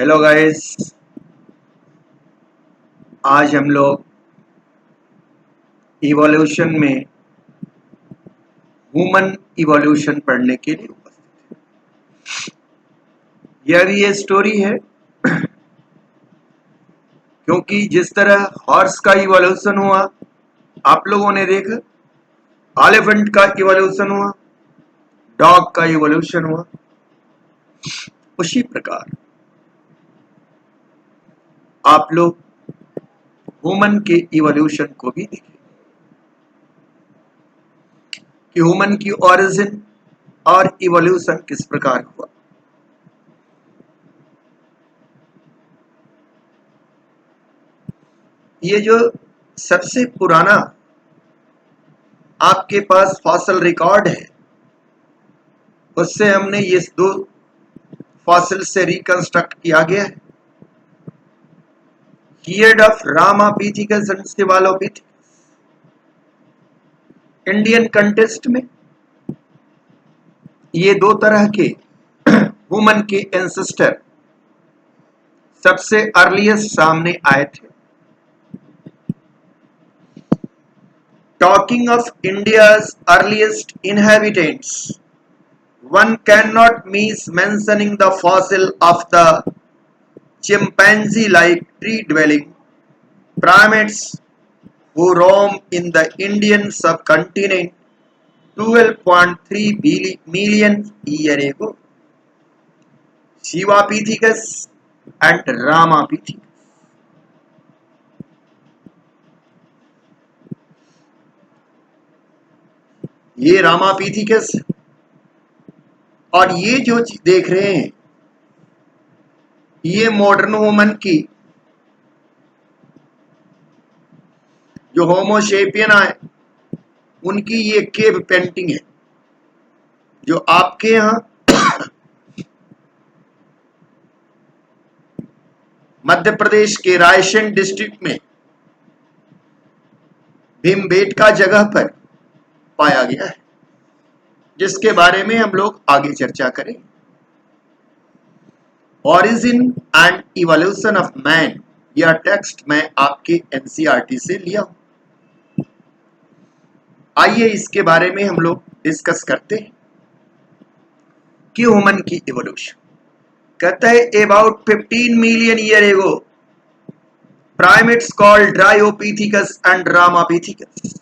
Hello guys. आज हम लोग इवोल्यूशन में ह्यूमन इवोल्यूशन पढ़ने के लिए उपस्थित हैं। यह भी ये स्टोरी है क्योंकि जिस तरह हॉर्स का इवोल्यूशन हुआ आप लोगों ने देखा, एलिफेंट का इवोल्यूशन हुआ, डॉग का इवोल्यूशन हुआ, उसी प्रकार आप लोग ह्यूमन के इवोल्यूशन को भी देखें कि ह्यूमन की ओरिजिन और इवोल्यूशन किस प्रकार हुआ। ये जो सबसे पुराना आपके पास फॉसल रिकॉर्ड है उससे हमने ये दो फॉसिल से रिकंस्ट्रक्ट किया गया है। Heard of Ramapithecus and Sivapithecus. Indian contest में ये दो तरह के ह्यूमन के एंसेस्टर सबसे अर्लीस्ट सामने आए थे। Talking of India's earliest inhabitants, one cannot miss mentioning the fossil of the chimpanzee-like tree-dwelling primates who roam in the Indian subcontinent 12.3 million years ago. Shivapithecus and Ramapithecus. ये Ramapithecus और ये जो देख रहे हैं ये मॉडर्न ह्यूमन की जो होमोसेपियन है उनकी ये केव पेंटिंग है जो आपके यहाँ मध्य प्रदेश के रायसेन डिस्ट्रिक्ट में भीमबेटका जगह पर पाया गया है, जिसके बारे में हम लोग आगे चर्चा करें। Origin and evolution of man, यह टेक्स्ट मैं आपके एनसीईआरटी से लिया हूं। आइए इसके बारे में हम लोग डिस्कस करते हैं कि ह्यूमन की इवोल्यूशन। कहता है अबाउट 15 मिलियन ईयर एगो primates called Dryopithecus and Ramapithecus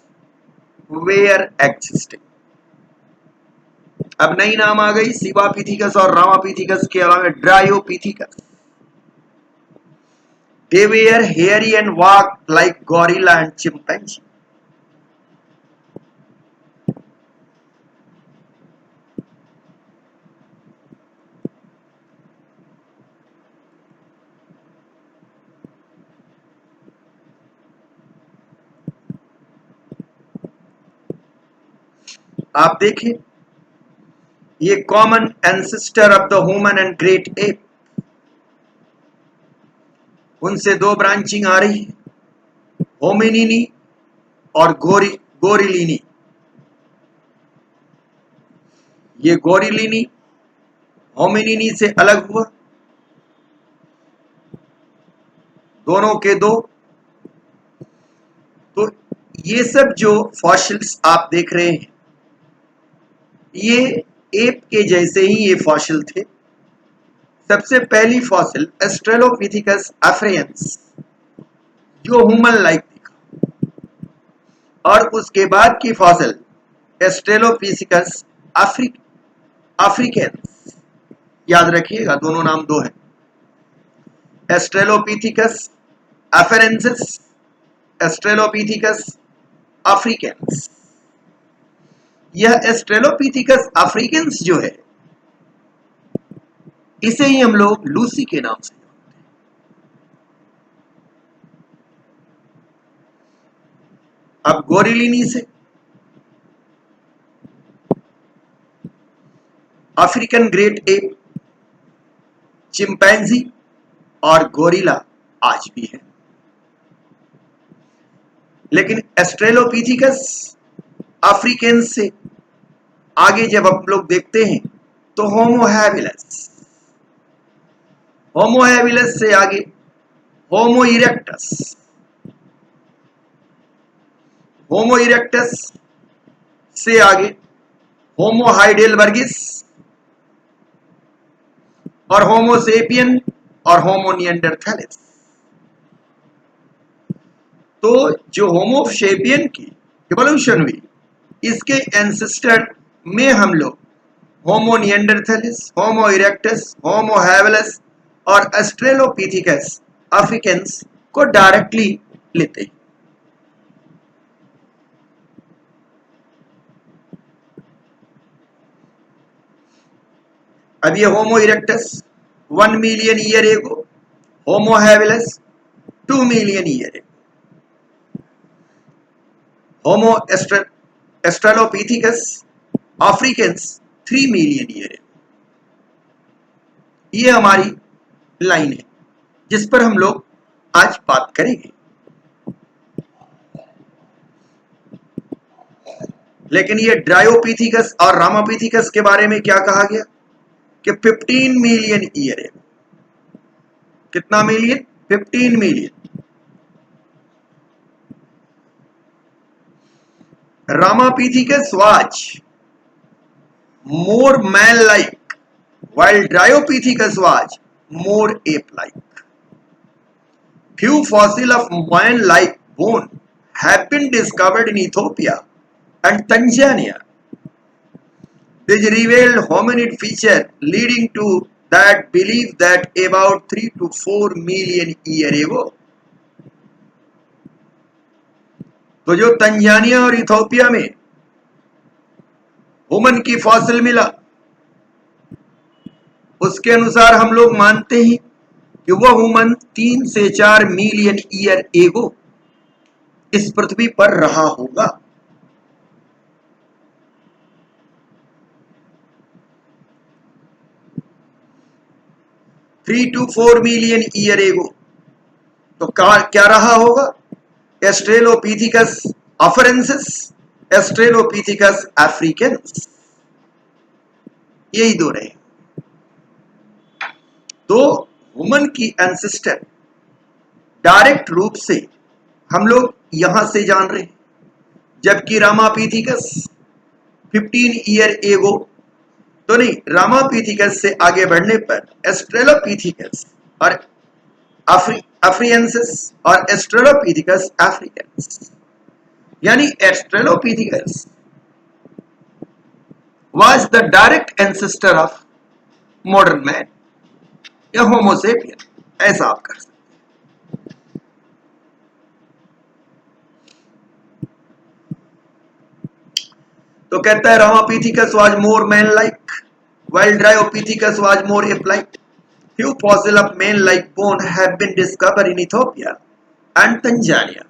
were existing। अब नई नाम आ गई शिवापिथिकस और रामापिथिकस के अलावा Dryopithecus. They were hairy and walked like gorilla and chimpanzee। आप देखें ये common ancestor of the human and great app, उनसे दो ब्रांचिंग आ रही है, होमिनिनी और गोरिलिनी। ये गोरिलिनी होमिनिनी से अलग हुआ, दोनों के दो। तो ये सब जो फॉसिल्स आप देख रहे हैं ये एप के जैसे ही ये फॉसिल थे। सबसे पहली फॉसिल एस्ट्रेलोपिथिकस अफ्रियंस जो ह्यूमन लाइक दिखा, और उसके बाद की फॉसिल एस्ट्रेलोपिथिकस अफ्रीकेंस। याद रखिएगा दोनों नाम दो हैं, एस्ट्रेलोपिथिकस अफेरेंसिस, एस्ट्रेलोपिथिकस अफ्रीकेंस। यह एस्ट्रेलोपिथिकस अफ्रीकेंस जो है इसे ही हम लोग लूसी के नाम से जानते हैं। अब गोरिलिनी से अफ्रीकन ग्रेट एप, चिंपैंजी और गोरिल्ला आज भी है। लेकिन एस्ट्रेलोपिथिकस अफ्रीकन से आगे जब हम लोग देखते हैं तो होमो हैबिलिस। होमो हैबिलस से आगे होमो इरेक्टस, होमो इरेक्टस से आगे होमो हाइडेलबर्गिस और होमो सेपियन और होमो निएंडरथैलिस। तो जो होमो सेपियन की इवोल्यूशन हुई, इसके एंसेस्टर में हम लोग होमो निएंडरथैलिस, होमो इरेक्टस, होमो हैबिलस और ऑस्ट्रेलोपिथेकस अफ्रीकन्स को डायरेक्टली लेते हैं। अब ये होमो इरेक्टस 1 मिलियन ईयर एगो, होमो habilis 2 million year ago, Homo Australopithecus africanus 3 million year ago. ये हमारी लाइन है जिस पर हम लोग आज बात करेंगे। लेकिन ये ड्रायोपिथेकस और रामापिथेकस के बारे में क्या कहा गया कि 15 मिलियन ईयर है। कितना million? 15 million. Ramapithecus was more man like while Dryopithecus was more ape-like. Few fossils of man-like bone have been discovered in Ethiopia and Tanzania. This revealed hominid feature leading to that belief that about 3 to 4 million year ago. तो जो Tanzania और Ethiopia में human की fossil मिला, उसके अनुसार हम लोग मानते हैं कि वह ह्यूमन 3 से 4 मिलियन ईयर एगो इस पृथ्वी पर रहा होगा। थ्री टू 4 मिलियन ईयर एगो तो क्या रहा होगा? एस्ट्रेलोपिथेकस अफरेंसिस, एस्ट्रेलोपिथेकस अफ्रीकन्स, यही दो रहे। तो ह्यूमन की एंसेस्टर डायरेक्ट रूप से हम लोग यहां से जान रहे हैं, जबकि रामापिथेकस 15 ईयर एगो तो नहीं, रामापिथेकस से आगे बढ़ने पर एस्ट्रेलोपिथेकस और अफ्रीकन्स और एस्ट्रेलोपिथेकस अफ्रीकन्स, यानी Australopithecus was the direct ancestor of modern man या होमो सेपियन, ऐसा आप कर सकते। तो कहता है Ramapithecus was more man like while Dryopithecus was more ape-like. Few fossils of man-like bone have been discovered in Ethiopia and Tanzania.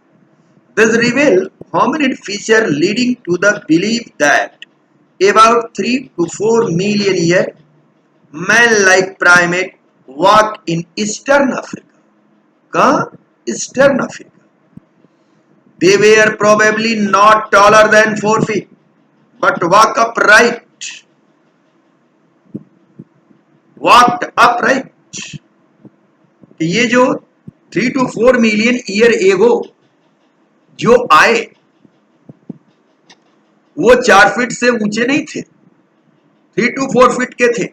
This reveals hominid feature leading to the belief that about 3 to 4 million year man-like primate walked in Eastern Africa. कहाँ? Eastern Africa. They were probably not taller than 4 feet, but walk upright. Walked upright. ये जो 3 to 4 million year एगो जो आए, वो 4 feet से ऊंचे नहीं थे, 3 to 4 फीट के थे,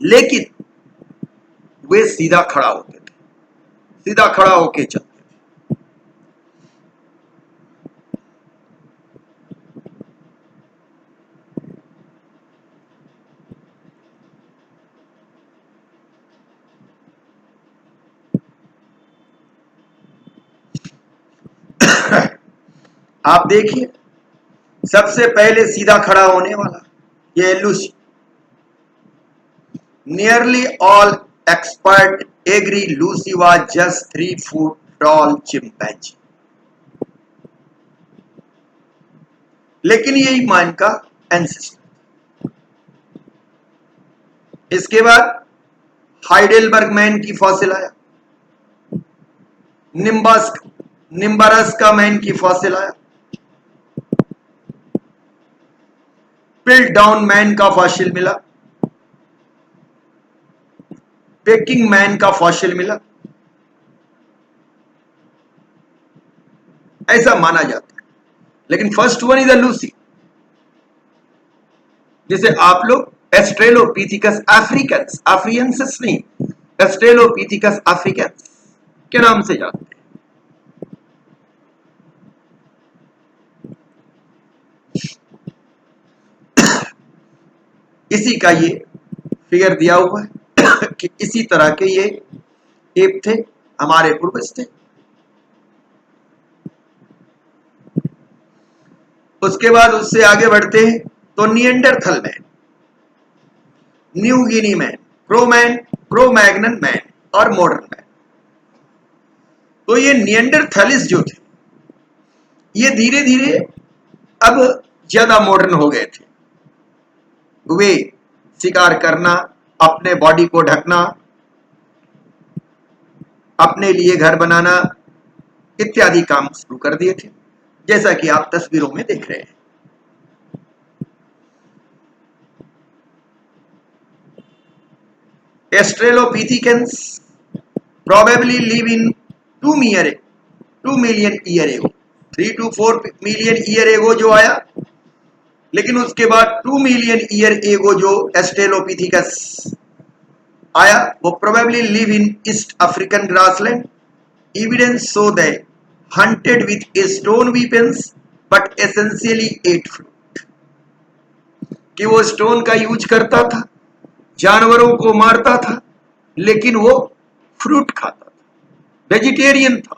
लेकिन वे सीधा खड़ा होते थे, सीधा खड़ा होके चलते थे। आप देखिए, सबसे पहले सीधा खड़ा होने वाला ये Lucy. Nearly all expert agree Lucy was just 3 foot tall chimpanzee. लेकिन यही मान का एंसेस्टर। इसके बाद हाइडेलबर्ग मैन की फॉसिल आया, निम्बारस्का मैन की फॉसिल आया, पिल्टडाउन मैन का फॉसिल मिला, पेकिंग मैन का फॉसिल मिला, ऐसा माना जाता है। लेकिन फर्स्ट वन इज लूसी, जिसे आप लोग एस्ट्रेलोपिथिकस अफ्रीकन्स, अफ्रीयंसिस नहीं, एस्ट्रेलोपिथिकस अफ्रीकन्स के नाम से जानते हैं। इसी का ये फिगर दिया हुआ है कि इसी तरह के ये एप थे, हमारे पूर्वज थे। उसके बाद उससे आगे बढ़ते हैं तो Neanderthal man, New Guinea man, क्रोमैन, क्रोमैग्नन मैन और मॉडर्न मैन। तो ये निएंडरथलिस जो थे ये धीरे धीरे अब ज्यादा मॉडर्न हो गए थे। वे शिकार करना, अपने बॉडी को ढकना, अपने लिए घर बनाना इत्यादि काम शुरू कर दिए थे, जैसा कि आप तस्वीरों में देख रहे हैं। Australopithecus probably live in 2 million year ago, 3 to 4 million year एगो जो आया, लेकिन उसके बाद 2 मिलियन ईयर एगो जो एस्ट्रेलोपिथिकस आया वो probably live in east African grassland. Evidence show they hunted with stone weapons but essentially ate fruit, कि वो स्टोन का यूज करता था, जानवरों को मारता था, लेकिन वो फ्रूट खाता था, वेजिटेरियन था।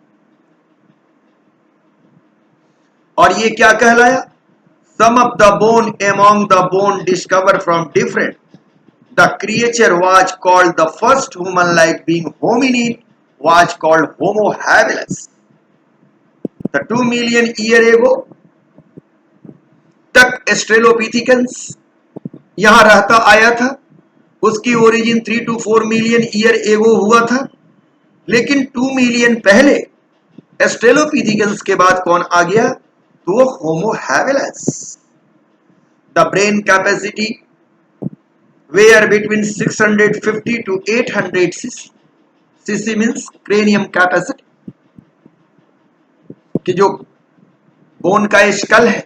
और ये क्या कहलाया? Some of the bone among the bone discover from different, the creature was called the first human like being hominid was called Homo habilis. The 2 million year ago तक एस्ट्रेलोपिथिकन्स यहां रहता आया था। उसकी ओरिजिन 3 to 4 मिलियन ईयर एगो हुआ था, लेकिन 2 मिलियन पहले एस्ट्रेलोपिथिकन्स के बाद कौन आ गया? तो वो Homo habilis. The brain capacity were between 650 to 800 CC, CC means cranium capacity, कि जो बोन का स्कल है,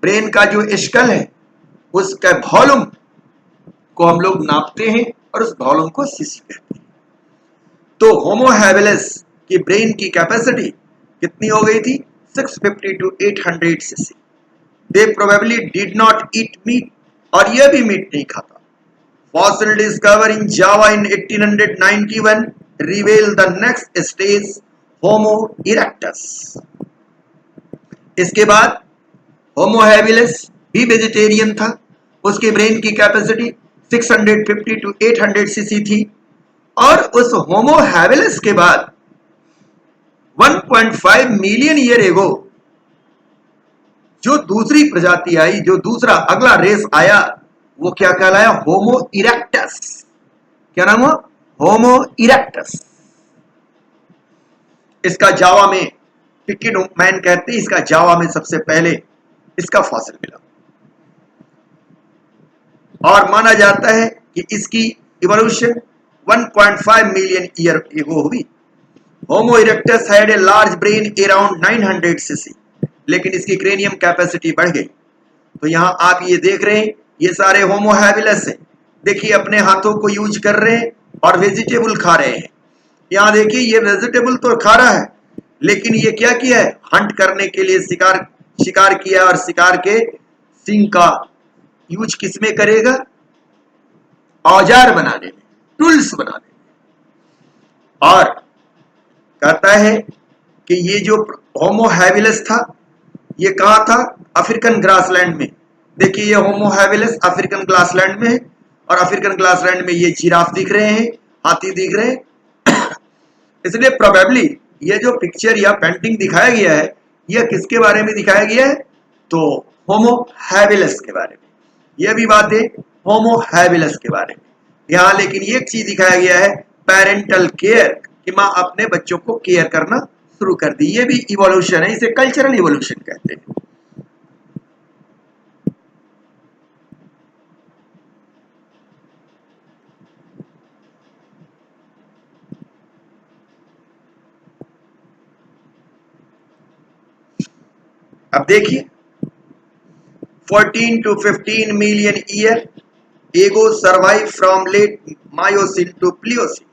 ब्रेन का जो स्कल है, उसका वॉल्यूम को हम लोग नापते हैं और उस वॉल्यूम को सीसी कहते हैं। तो होमो हैबिलिस की ब्रेन की कैपेसिटी कितनी हो गई थी? 650 to 800 CC. They probably did not eat meat, और यह भी मीट नहीं खाता। Fossil discover in Java in 1891 रिवेल the next stage homo erectus. इसके बाद होमो हैबिलिस भी वेजिटेरियन था, उसके ब्रेन की कैपेसिटी 650 to 800 सीसी थी। और उस होमो हैबिलिस के बाद 1.5 मिलियन ईयर एगो जो दूसरी प्रजाति आई, जो दूसरा अगला रेस आया, वो क्या कहलाया? होमो इरेक्टस। क्या नाम हुआ? होमो इरेक्टस। इसका जावा में पिकिड मैन कहते हैं, इसका जावा में सबसे पहले इसका फॉसिल मिला, और माना जाता है कि इसकी इवोल्यूशन 1.5 मिलियन ईयर एगो हुई। Homo erectus had a large brain around 900 CC, लेकिन इसकी क्रेनियम कैपेसिटी बढ़ गई। तो यहां आप ये देख रहे हैं, ये सारे होमो हैबिलिस है। देखिए अपने हाथों को यूज कर रहे हैं और वेजिटेबल खा रहे हैं। यहां देखिए ये वेजिटेबल तो खा रहा है, लेकिन ये क्या किया है? हंट करने के लिए शिकार किया, और शिकार के सिंग का यूज किसमें करेगा? औजार बनाने में, टूल्स बनाने में। और कहता है कि ये जो होमो हैबिलिस था, ये कहां था? अफ्रीकन ग्रासलैंड में। देखिए ये होमो हैबिलिस अफ्रीकन ग्रासलैंड में है, और अफ्रीकन ग्रासलैंड में ये जिराफ दिख रहे हैं, हाथी दिख रहे हैं। इसलिए प्रोबेबली ये जो पिक्चर या पेंटिंग दिखाया गया है, यह किसके बारे में दिखाया गया है? तो होमो हैबिलिस के बारे में। यह भी बात है होमो हैबिलिस के बारे में। यहां लेकिन एक चीज दिखाया गया है, पेरेंटल केयर, कि मां अपने बच्चों को केयर करना शुरू कर दी। ये भी इवोल्यूशन है, इसे कल्चरल इवोल्यूशन कहते हैं। अब देखिए 14 to 15 million year ago survived from late Miocene to Pliocene.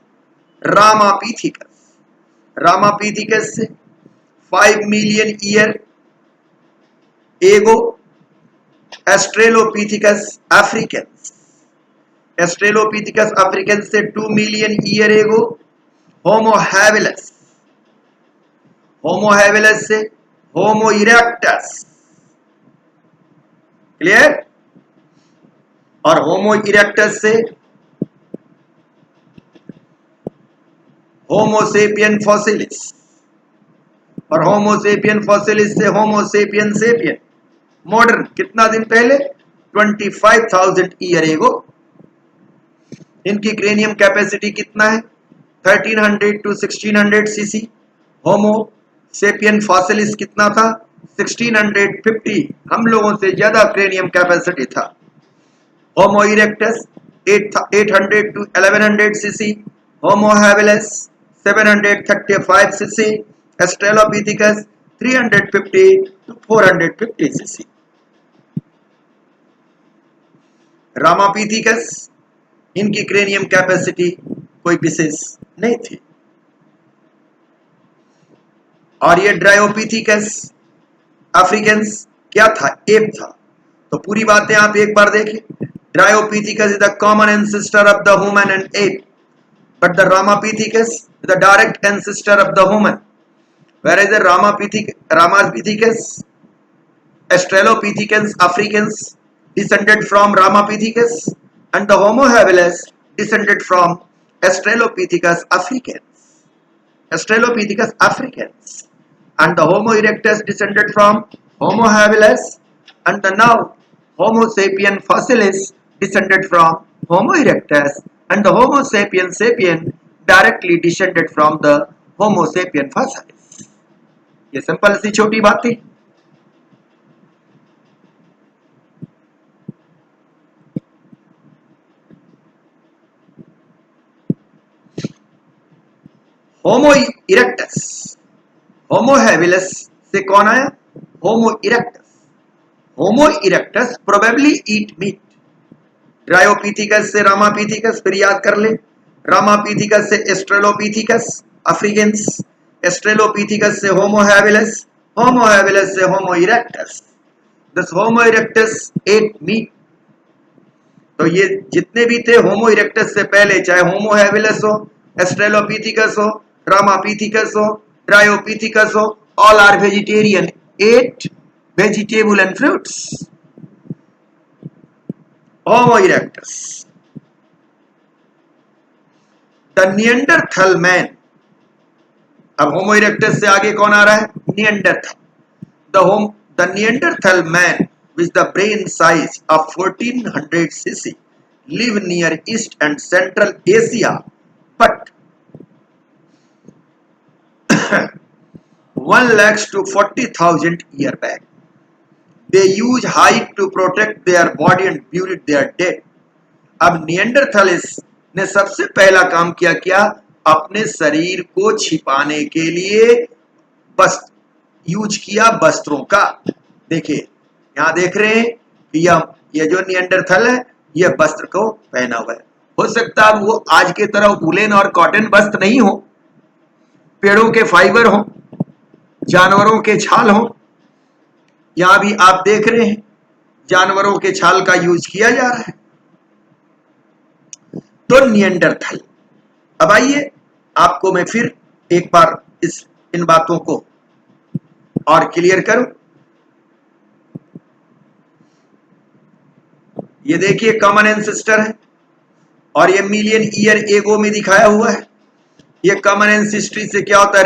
Ramapithecus से 5 million year ago Australopithecus africans से 2 million year ago Homo habilis से Homo erectus, क्लियर, और Homo erectus से Homo sapien fossilis, और Homo sapien fossilis से Homo sapien sapien modern कितना दिन पहले 25,000 ईयर एगो। इनकी क्रेनियम कैपेसिटी कितना है 1300 to 1600 सीसी। होमो सेपियन फॉसिलिस कितना था 1650, हम लोगों से ज्यादा क्रेनियम कैपेसिटी था। Homo erectus 800 to 1100 CC. Homo habilis 735 CC. Australopithecus 350 to 450 CC. Ramapithecus इनकी क्रेनियम कैपेसिटी कोई विशेष नहीं थी। और ये ड्रायोपिथिकस अफ्रीकन्स क्या था, एप था। तो पूरी बातें आप एक बार देखें। Dryopithecus is the common ancestor of the human and app, but the Ramapithecus is the direct ancestor of the human, whereas the Ramapithecus, Australopithecus africans descended from Ramapithecus, and the Homo habilis descended from Australopithecus africans, and the Homo erectus descended from Homo habilis, and the now Homo sapien fossilis descended from Homo erectus, and the Homo sapien sapien directly descended from the Homo sapien fossilis। ये simple सी छोटी बात थी। होमो erectus, होमो habilis से कौन आया, Homo erectus. Homo erectus probably eat meat. Dryopithecus से Ramapithecus, फिर याद कर ले, रामापिथिकस से एस्ट्रेलोपिथिकस अफ्रीकन्स, एस्ट्रेलोपिथिकस से होमो हैबिलिस, होमो हैबिलिस से Homo erectus. This Homo erectus ate meat. तो ये जितने भी थे होमो इरेक्टस से पहले, चाहे होमो हैबिलिस हो, एस्ट्रेलोपिथिकस हो, रामापिथिकस हो, ड्रायोपिथिकस हो, all are vegetarian, ate vegetable and fruits. Homo erectus, the Neanderthal man. अब होमो इरेक्टस से आगे कौन आ रहा है, Neanderthal. The Neanderthal man with the brain size of 1400 cc live near East and Central Asia, but 1 lakhs to 40,000 year back. They use hide to protect their body and bury their dead. अब निएंडरथलिस ने सबसे पहला काम क्या अपने शरीर को छिपाने के लिए बस यूज किया वस्त्रों का। देखिए यहां देख रहे हैं कि ये जो निएंडरथल है ये वस्त्र को पहना हुआ है। हो सकता है वो आज के तरह वूलन और कॉटन वस्त्र नहीं हो, पेड़ों के फाइबर हो, जानवरों के छाल हो। यहां भी आप देख रहे हैं जानवरों के छाल का यूज किया जा रहा है। तो निएंडरथल। अब आइए आपको मैं फिर एक बार इन बातों को और क्लियर करूं। ये देखिए कॉमन एंसेस्टर है और ये मिलियन ईयर एगो में दिखाया हुआ है। ये कॉमन एंसेस्ट्री से क्या होता है,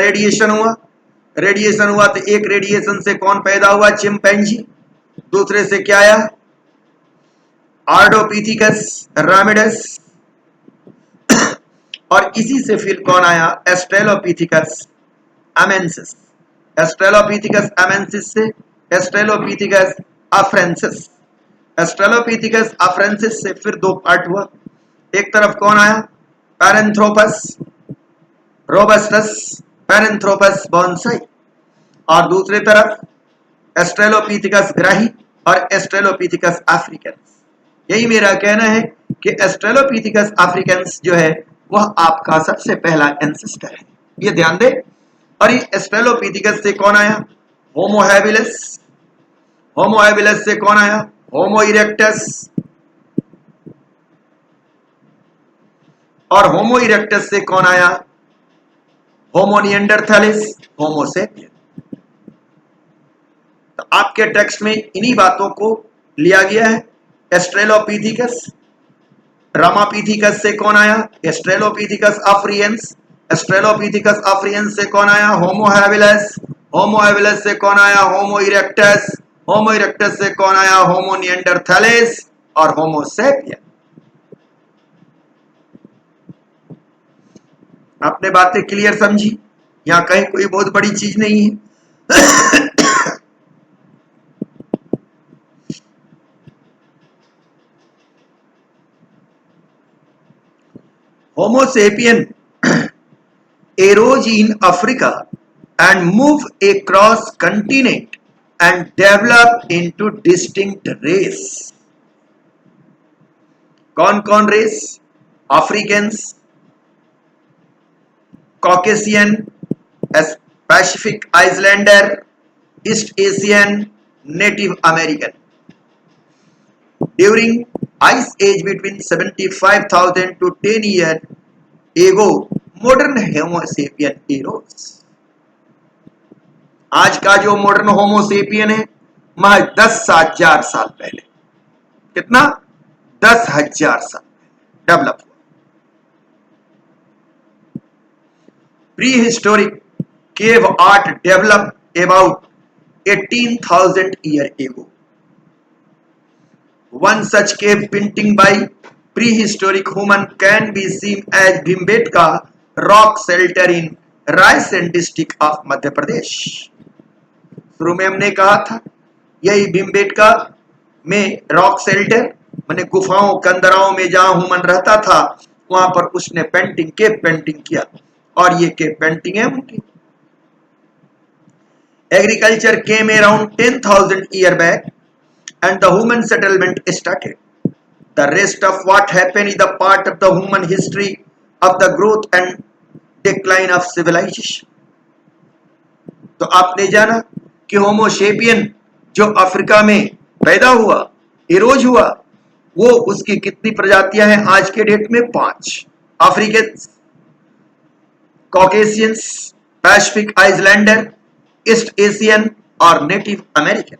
रेडिएशन हुआ तो एक रेडिएशन से कौन पैदा हुआ, चिंपैंजी। दूसरे से क्या आया, आर्डोपिथिकस रामिडस, और इसी से फिर कौन आया, एस्ट्रेलोपिथिकस अमेंसिस। एस्ट्रेलोपिथिकस अमेंसिस से एस्ट्रेलोपिथिकस अफ्रेंसिस। एस्ट्रेलोपिथिकस अफ्रेंसिस से फिर दो पार्ट हुआ। एक तरफ कौन आया, पैरेंथ्रोपस रोबस्टस, पैरेंथ्रोपस बोनसाई, और दूसरी तरफ एस्ट्रेलोपिथिकस ग्राही और एस्ट्रेलोपिथिकस अफ्रीकन्स। यही मेरा कहना है कि एस्ट्रेलोपिथिकस अफ्रीकन्स जो है वह आपका सबसे पहला एंसेस्टर है, ये ध्यान दे। और ये एस्ट्रेलोपिथिकस से कौन आया? Homo habilis. होमो हैबिलिस से कौन आया? Homo erectus. और होमो इरेक्टस से कौन आया? होमो निएंडरथैलिस, होमो सेपियन। तो आपके टेक्स्ट में इन्हीं बातों को लिया गया है। एस्ट्रेलोपिथिकस, रामापिथिकस से कौन आया? एस्ट्रेलोपिथिकस अफ्रियंस। एस्ट्रेलोपिथिकस अफ्रियंस से कौन आया? Homo habilis. होमो हैबिलिस से कौन आया? Homo erectus. होमो इरेक्टस से कौन आया? होमो निएंडरथैलिस और होमो सेपियन। आपने बातें क्लियर समझी? यहां कहीं कोई बहुत बड़ी चीज नहीं है। Homo sapien arose in Africa and moved across continent and developed into distinct race. कौन कौन race? Africans, Caucasian, Pacific Islander, East Asian, native American. During ice age between 75,000 to 10 years ago, modern Homo sapien arose. आज का जो modern Homo sapien है महज 10,000 साल पहले, कितना? 10,000 साल डेवलप हुआ। Pre historic cave art develop about 18,000 year ago. One such cave painting by prehistoric human can be seen as Bhimbetka rock shelter in Raisen district of Madhya Pradesh. शुरू में हमने कहा था यही भीमबेटका में रॉक शेल्टर माने गुफाओं कंदराओं में जहां ह्यूमन रहता था वहां पर उसने केव पेंटिंग किया और ये केव पेंटिंग है उनकी। Agriculture came around 10,000 year back and the human settlement started. The rest of what happened is the part of the human history of the growth and decline of civilization. तो आपने जाना कि Homo sapien जो Africa में पैदा हुआ, Eros हुआ, वो उसकी कितनी प्रजातियां हैं आज के डेट में? 5। African, कॉकेशियंस, Pacific Islander, East Asian और नेटिव अमेरिकन।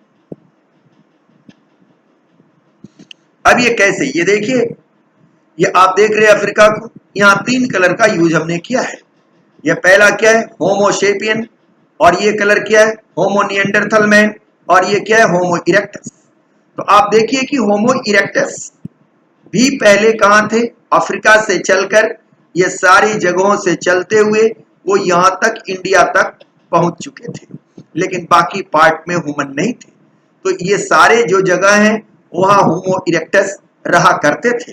अब ये कैसे? ये देखिए, ये आप देख रहे हैं अफ्रीका को, यहां 3 कलर का यूज हमने किया है। ये पहला क्या है? होमोसेपियन। और ये कलर क्या है? होमो निएंडरथल मैन। और ये क्या है? होमो इरेक्टस। तो आप देखिए कि होमो इरेक्टस भी पहले कहां थे? अफ्रीका से चलकर ये सारी जगहों से चलते हुए वो यहां तक इंडिया तक पहुंच चुके थे, लेकिन बाकी पार्ट में ह्यूमन नहीं थे। तो ये सारे जो जगह हैं वहां होमो इरेक्टस रहा करते थे,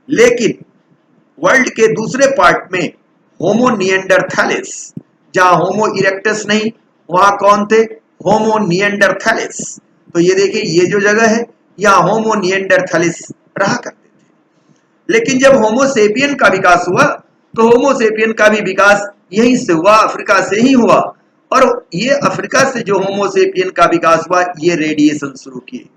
लेकिन वर्ल्ड के दूसरे पार्ट में होमो निएंडरथैलिस, जहां होमो इरेक्टस नहीं वहां कौन थे? होमो निएंडरथैलिस। तो ये देखिए, ये जो जगह है यहाँ होमो निएंडरथैलिस रहा करते थे। लेकिन जब होमोसेपियन का विकास हुआ तो होमोसेपियन का भी विकास यहीं से हुआ, अफ्रीका से ही हुआ। और ये अफ्रीका से जो होमोसेपियन का विकास हुआ, ये रेडिएशन शुरू किए।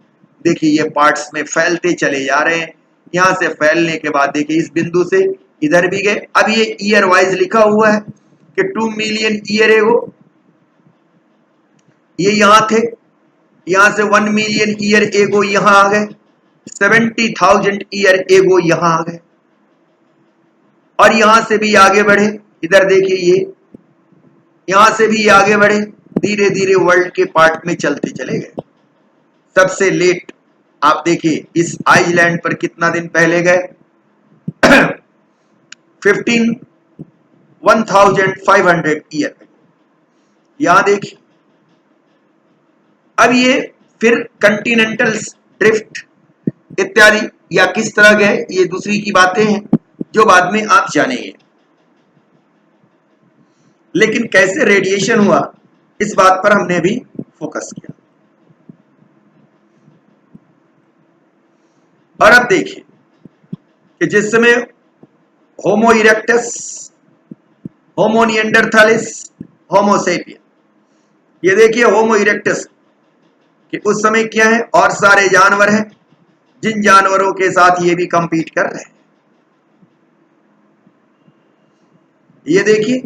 देखिए ये पार्ट्स में फैलते चले जा रहे हैं। यहां से फैलने के बाद देखिए इस बिंदु से इधर भी गए। अब ये ईयर वाइज लिखा हुआ है कि 2 मिलियन ईयर एगो ये यहां थे, यहां से 1 मिलियन ईयर एगो यहां आ गए, 70,000 ईयर एगो यहां आ गए और यहां से भी आगे बढ़े। इधर देखिए ये यहां से भी आगे बढ़े, धीरे धीरे वर्ल्ड के पार्ट में चलते चले गए। सबसे लेट आप देखिए इस आइसलैंड पर कितना दिन पहले गए? 1500 ईयर। यहां देखिए अब ये फिर कंटिनेंटल ड्रिफ्ट इत्यादि या किस तरह गए, ये दूसरी की बातें हैं जो बाद में आप जानेंगे। लेकिन कैसे रेडिएशन हुआ इस बात पर हमने भी फोकस किया। और अब देखिए कि जिस समय होमो इरेक्टस, होमो निएंडरथालिस, होमो सेपियन, ये देखिए होमो इरेक्टस कि उस समय क्या है, और सारे जानवर हैं जिन जानवरों के साथ ये भी कंपीट कर रहे हैं। ये देखिए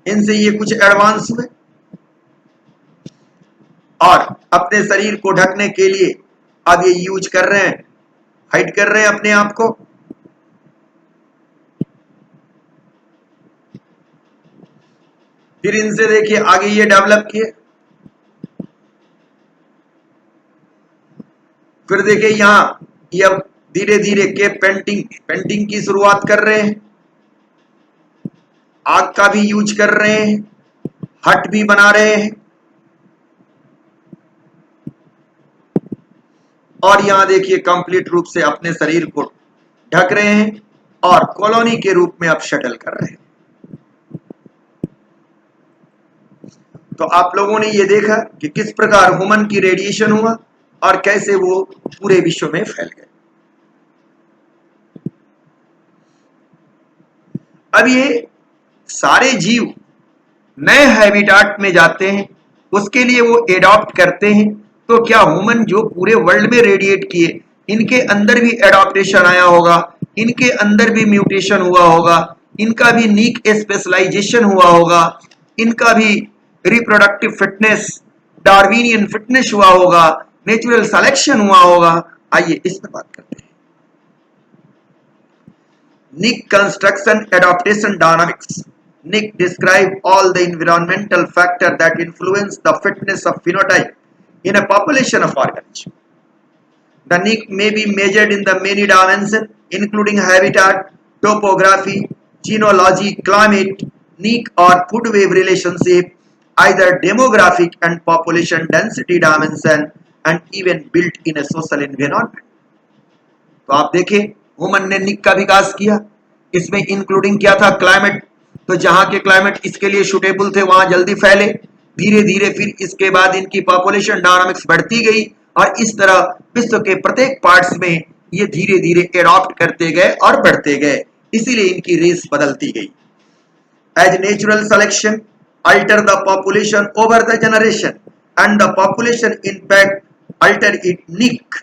इनसे ये कुछ एडवांस हुए और अपने शरीर को ढकने के लिए अब ये यूज कर रहे हैं, हाइड कर रहे हैं अपने आप को। फिर इनसे देखिए आगे ये डेवलप किए। फिर देखिए यहां ये अब धीरे धीरे के पेंटिंग की शुरुआत कर रहे हैं, आग का भी यूज कर रहे हैं, हट भी बना रहे हैं, और यहां देखिए कंप्लीट रूप से अपने शरीर को ढक रहे हैं और कॉलोनी के रूप में अब शटल कर रहे हैं। तो आप लोगों ने ये देखा कि किस प्रकार ह्यूमन की रेडिएशन हुआ और कैसे वो पूरे विश्व में फैल गए। अब ये सारे जीव नए हैबिटाट में जाते हैं, उसके लिए वो एडॉप्ट करते हैं। तो क्या ह्यूमन जो पूरे वर्ल्ड में रेडिएट किए, इनके अंदर भी एडॉप्टेशन आया होगा, इनके अंदर भी म्यूटेशन हुआ होगा, इनका भी नीक स्पेशलाइजेशन हुआ होगा, इनका भी रिप्रोडक्टिव फिटनेस, डार्विनियन फिटनेस हुआ होगा, नेचुरल सिलेक्शन हुआ होगा। आइए इस पर बात करते हैं। Nick construction adaptation dynamics. Nick describe all the environmental factors that influence the fitness of phenotype in a population of organisms. The Nick may be measured in the many dimensions, including habitat, topography, genealogy, climate, Nick or food wave relationship, either demographic and population density dimension, and even built in a social environment. तो आप देखें human ने निक का विकास किया, इसमें including क्या था, climate. तो जहां के क्लाइमेट इसके लिए सुटेबल थे वहां जल्दी फैले, धीरे धीरे फिर इसके बाद इनकी पॉपुलेशन डायनामिक्स बढ़ती गई और इस तरह विश्व के प्रत्येक पार्ट्स में ये धीरे धीरे एडॉप्ट करते गए और बढ़ते गए, इसीलिए इनकी रेस बदलती गई। As natural selection alter the population over the generation and the population impact alter it Nick.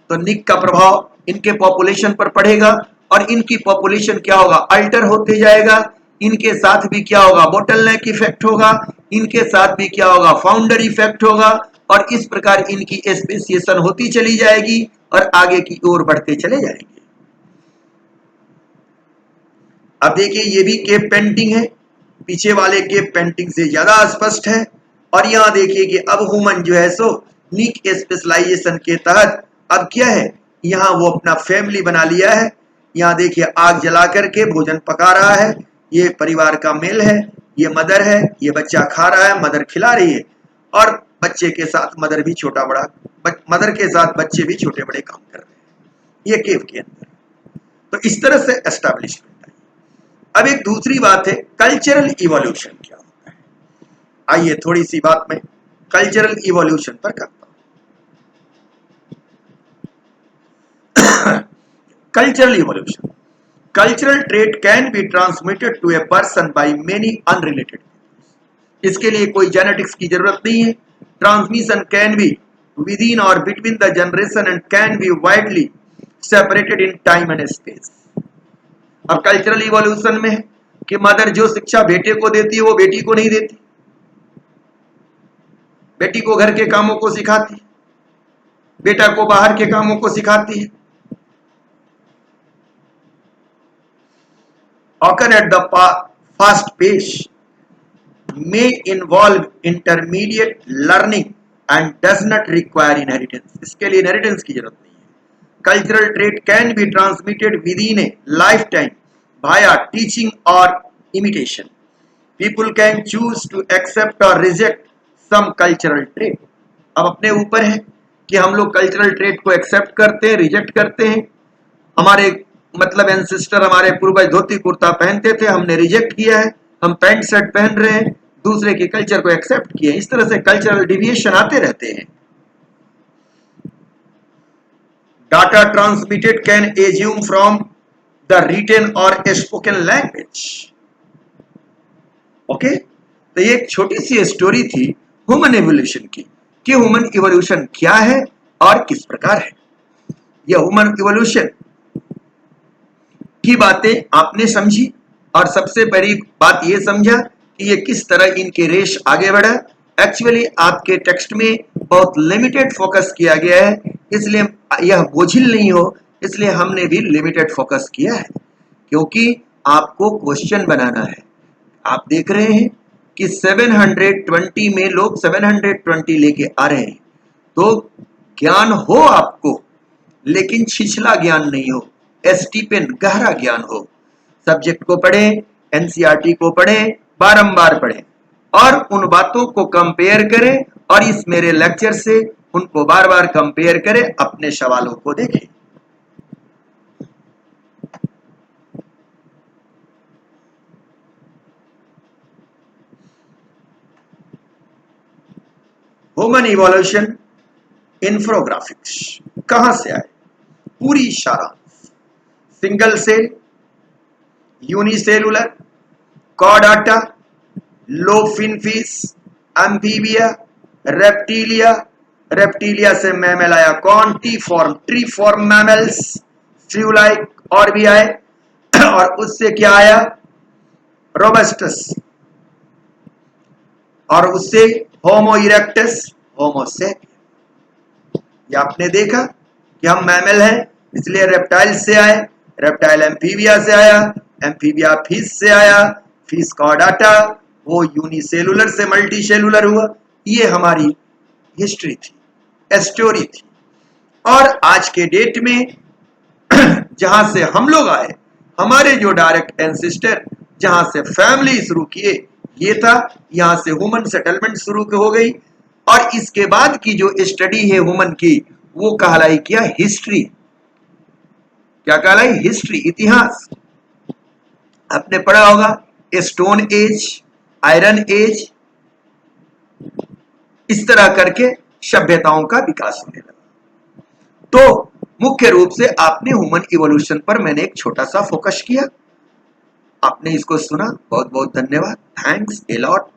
तो निक का प्रभाव इनके पॉपुलेशन पर पड़ेगा और इनकी पॉपुलेशन क्या होगा, अल्टर होते जाएगा। इनके साथ भी क्या होगा, बोटलनेक इफेक्ट होगा, इनके साथ भी क्या होगा, फाउंडर इफेक्ट होगा, और इस प्रकार इनकी स्पेसिएशन होती चली जाएगी और आगे की ओर बढ़ते चले जाएंगे। अब देखिए ये भी केप पेंटिंग है, पीछे वाले केप पेंटिंग से ज्यादा स्पष्ट है। और यहां देखिए कि अब ह्यूमन जो है सो निक स्पेशलाइजेशन के तहत अब क्या है, यहाँ वो अपना फैमिली बना लिया है। यहाँ देखिए आग जला करके भोजन पका रहा है, ये परिवार का मेल है, ये मदर है, ये बच्चा खा रहा है, मदर खिला रही है, और बच्चे के साथ मदर भी छोटा बड़ा, मदर के साथ बच्चे भी छोटे बड़े काम कर रहे हैं ये केव के अंदर। तो इस तरह से एस्टैब्लिशमेंट है। अब एक दूसरी बात है, कल्चरल इवोल्यूशन क्या होता है। आइए थोड़ी सी बात में कल्चरल इवोल्यूशन पर करता हूं। Cultural evolution. Cultural trait can be transmitted to a person by many unrelated. इसके लिए कोई जेनेटिक्स की जरूरत नहीं है। ट्रांसमिशन कैन बी विदिन और between the generation and can be widely separated in time and space. अब कल्चरल इवोल्यूशन में है कि मदर जो शिक्षा बेटे को देती है वो बेटी को नहीं देती, बेटी को घर के कामों को सिखाती है, बेटा को बाहर के कामों को सिखाती है। occur at the fast pace may involve intermediate learning and does not require inheritance. इसके लिए inheritance की जरूरत नहीं है। Cultural trait can be transmitted within a lifetime via teaching or imitation. People can choose to accept or reject some cultural trait. अब अपने ऊपर है कि हम लोग कल्चरल ट्रेट को एक्सेप्ट करते हैं, रिजेक्ट करते हैं। हमारे मतलब एंसेस्टर, हमारे पूर्वज धोती कुर्ता पहनते थे, हमने रिजेक्ट किया है, हम पैंट शर्ट पहन रहे हैं, दूसरे के कल्चर को एक्सेप्ट किए। इस तरह से कल्चरल डिविएशन आते रहते हैं। Data transmitted can assume from the written or spoken language. Okay, तो ये एक छोटी सी स्टोरी थी ह्यूमन इवोल्यूशन की कि ह्यूमन इवोल्यूशन क्या है और किस प्रकार है। यह ह्यूमन इवोल्यूशन की बातें आपने समझी और सबसे बड़ी बात ये समझा कि ये किस तरह इनके रेश आगे बढ़ा। एक्चुअली आपके टेक्स्ट में बहुत लिमिटेड फोकस किया गया है, इसलिए यह बोझिल नहीं हो, इसलिए हमने भी लिमिटेड फोकस किया है, क्योंकि आपको क्वेश्चन बनाना है। आप देख रहे हैं कि 720 में लोग 720 लेके आ रहे हैं, तो ज्ञान हो आपको, लेकिन छिछला ज्ञान नहीं हो, स्टीपन गहरा ज्ञान हो। सब्जेक्ट को पढ़ें, एनसीईआरटी को पढ़ें, बारंबार पढ़ें और उन बातों को कंपेयर करें और इस मेरे लेक्चर से उनको बार बार कंपेयर करें, अपने सवालों को देखें। ह्यूमन इवोल्यूशन इंफोग्राफिक्स कहां से आए? पूरी सारांश, single cell, unicellular, chordata, lobefin fish, amphibia, reptilia, reptilia से मैमल आया कौन? ट्री फॉर्म मैमल्स, फ्यूलाइक और भी आए और उससे क्या आया? रोबस्टस, और उससे होमो इरेक्टस, होमो सेपियन। ये आपने देखा कि हम मैमल हैं, इसलिए रेप्टाइल से आए, रेप्टाइल एम्फीबिया से आया, एम्फीबिया फिश से आया, फिश कॉर्डाटा, वो यूनिसेलुलर से मल्टी सेलुलर हुआ। ये हमारी हिस्ट्री थी, स्टोरी थी। और आज के डेट में जहां से हम लोग आए, हमारे जो डायरेक्ट एंसेस्टर जहां से फैमिली शुरू किए, ये था। यहां से ह्यूमन सेटलमेंट शुरू हो गई और इसके बाद की जो स्टडी है ह्यूमन की, वो कहलाई क्या? हिस्ट्री। क्या कहलाई? हिस्ट्री, इतिहास। आपने पढ़ा होगा स्टोन एज, आयरन एज, इस तरह करके सभ्यताओं का विकास होने लगा। तो मुख्य रूप से आपने ह्यूमन इवोल्यूशन पर मैंने एक छोटा सा फोकस किया, आपने इसको सुना, बहुत बहुत धन्यवाद, थैंक्स ए लॉट।